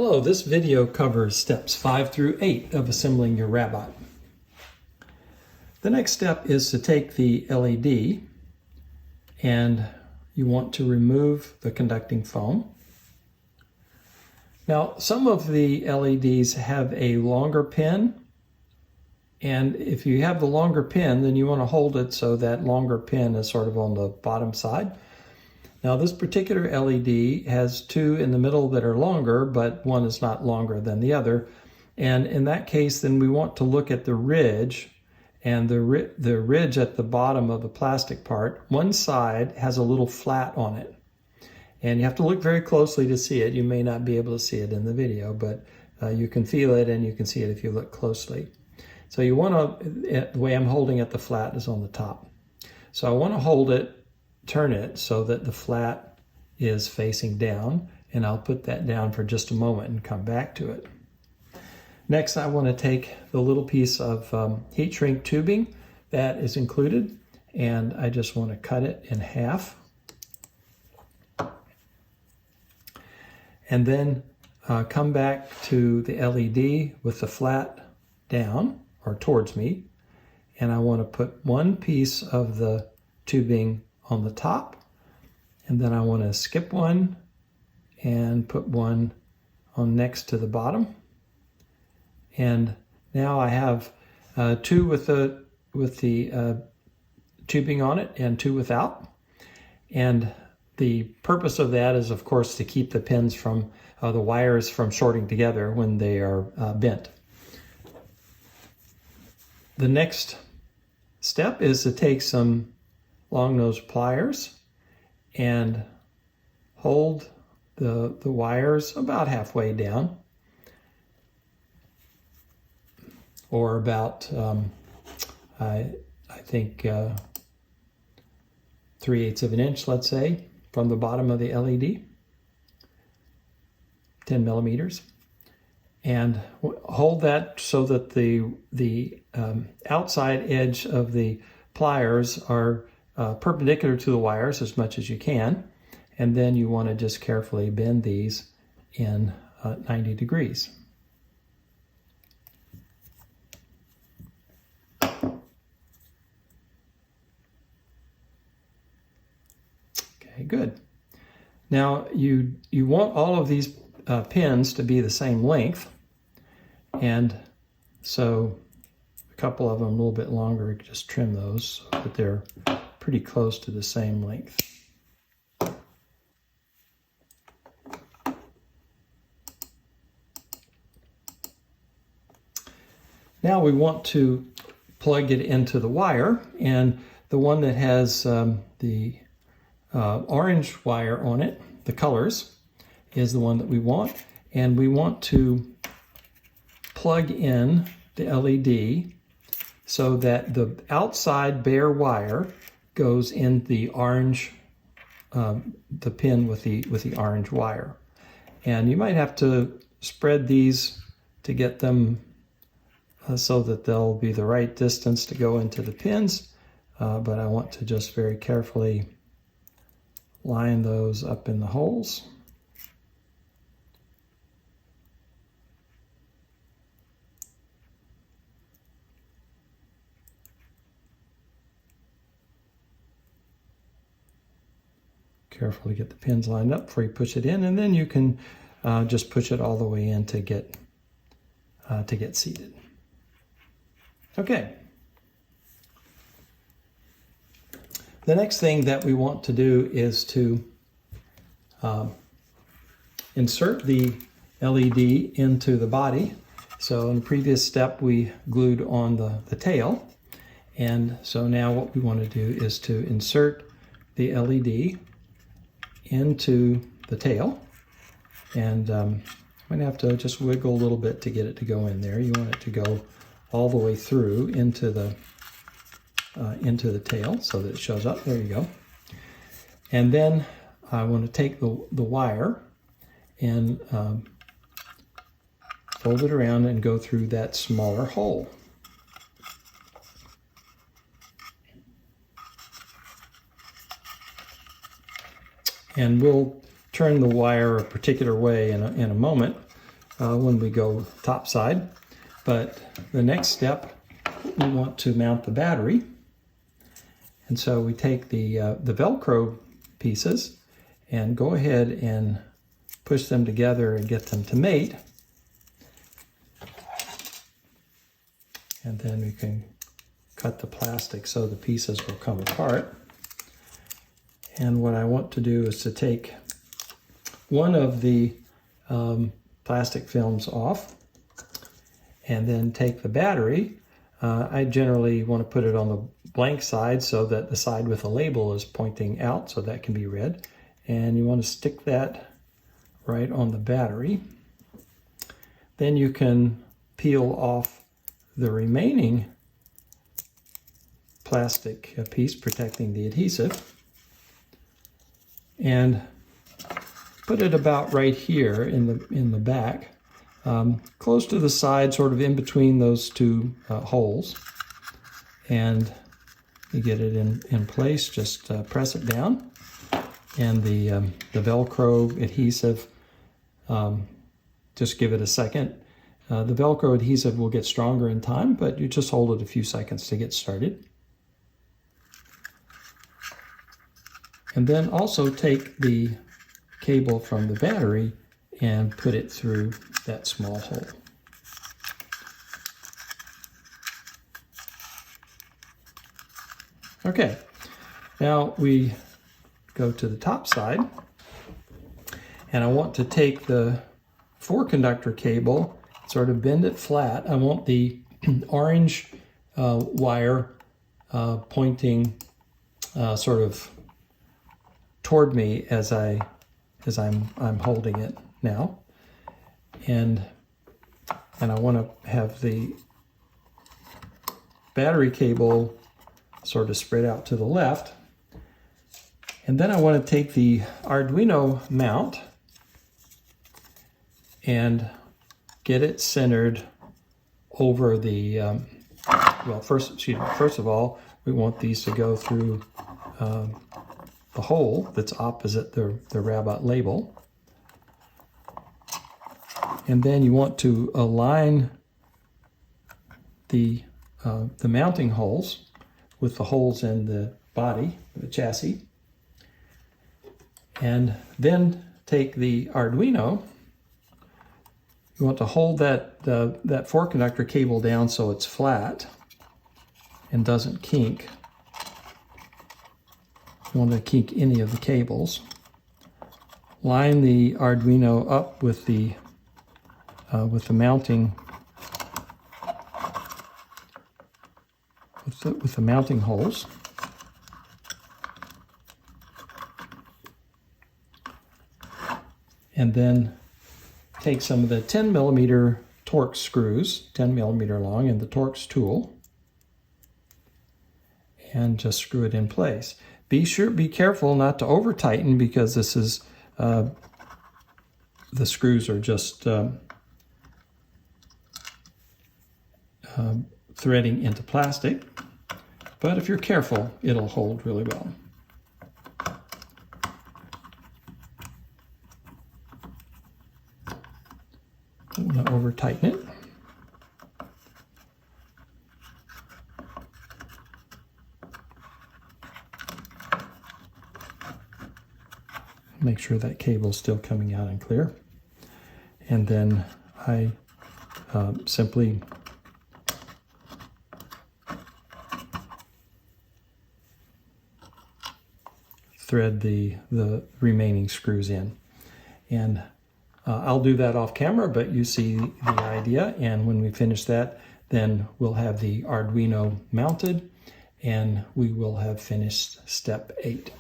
Hello, this video covers steps 5 through 8 of assembling your Rabot. The next step is to take the LED and you want to remove the conducting foam. Now, some of the LEDs have a longer pin, and if you have the longer pin, then you want to hold it so that longer pin is sort of on the bottom side. Now, this particular LED has two in the middle that are longer, but one is not longer than the other. And in that case, then we want to look at the ridge, and the ridge at the bottom of the plastic part, one side has a little flat on it. And you have to look very closely to see it. You may not be able to see it in the video, but you can feel it and you can see it if you look closely. So you want to, the way I'm holding it, the flat is on the top. So I want to hold it, turn it so that the flat is facing down, and I'll put that down for just a moment and come back to it. Next, I want to take the little piece of heat shrink tubing that is included, and I just want to cut it in half. And then come back to the LED with the flat down or towards me, and I want to put one piece of the tubing on the top, and then I want to skip one and put one on next to the bottom. And now I have two with the tubing on it and two without. And the purpose of that is, of course, to keep the pins from the wires from shorting together when they are bent. The next step is to take some long nose pliers and hold the wires about halfway down, or about I think 3/8 of an inch, let's say, from the bottom of the LED, 10 millimeters, and hold that so that the outside edge of the pliers are perpendicular to the wires as much as you can, and then you want to just carefully bend these in 90 degrees. Okay, good. Now you want all of these pins to be the same length, and so a couple of them a little bit longer, just trim those so that they're pretty close to the same length. Now we want to plug it into the wire, and the one that has the orange wire on it, the colors, is the one that we want, and we want to plug in the LED so that the outside bare wire goes in the orange, the pin with the orange wire. And you might have to spread these to get them so that they'll be the right distance to go into the pins, but I want to just very carefully line those up in the holes. Carefully get the pins lined up before you push it in, and then you can just push it all the way in to get seated. Okay. The next thing that we want to do is to insert the LED into the body. So in the previous step, we glued on the tail, and so now what we want to do is to insert the LED into the tail, and I'm going to have to just wiggle a little bit to get it to go in there. You want it to go all the way through into the tail so that it shows up. There you go. And then I want to take the wire and fold it around and go through that smaller hole. And we'll turn the wire a particular way in a moment, when we go top side. But the next step, we want to mount the battery. And so we take the Velcro pieces and go ahead and push them together and get them to mate. And then we can cut the plastic so the pieces will come apart. And what I want to do is to take one of the plastic films off and then take the battery. I generally want to put it on the blank side so that the side with the label is pointing out, so that can be read. And you want to stick that right on the battery. Then you can peel off the remaining plastic piece protecting the adhesive and put it about right here in the back, close to the side, sort of in between those two holes. And you get it in place, just press it down. And the Velcro adhesive, just give it a second. The Velcro adhesive will get stronger in time, but you just hold it a few seconds to get started. And then also take the cable from the battery and put it through that small hole. Okay, now we go to the top side, and I want to take the 4-conductor cable, sort of bend it flat. I want the orange wire pointing sort of toward me as I'm holding it now, and I want to have the battery cable sort of spread out to the left. And then I want to take the Arduino mount and get it centered over the, well, first of all, we want these to go through the hole that's opposite the Rabot label. And then you want to align the mounting holes with the holes in the body, the chassis. And then take the Arduino. You want to hold that 4-conductor cable down so it's flat and doesn't kink. You want to kink any of the cables. Line the Arduino up with the mounting with the mounting holes. And then take some of the 10mm Torx screws, 10mm long, and the Torx tool, and just screw it in place. Be careful not to over tighten, because this is the screws are just threading into plastic. But if you're careful, it'll hold really well. I'm going to over tighten it. Make sure that cable's still coming out and clear. And then I simply thread the remaining screws in. And I'll do that off camera, but you see the idea. And when we finish that, then we'll have the Arduino mounted, and we will have finished step 8.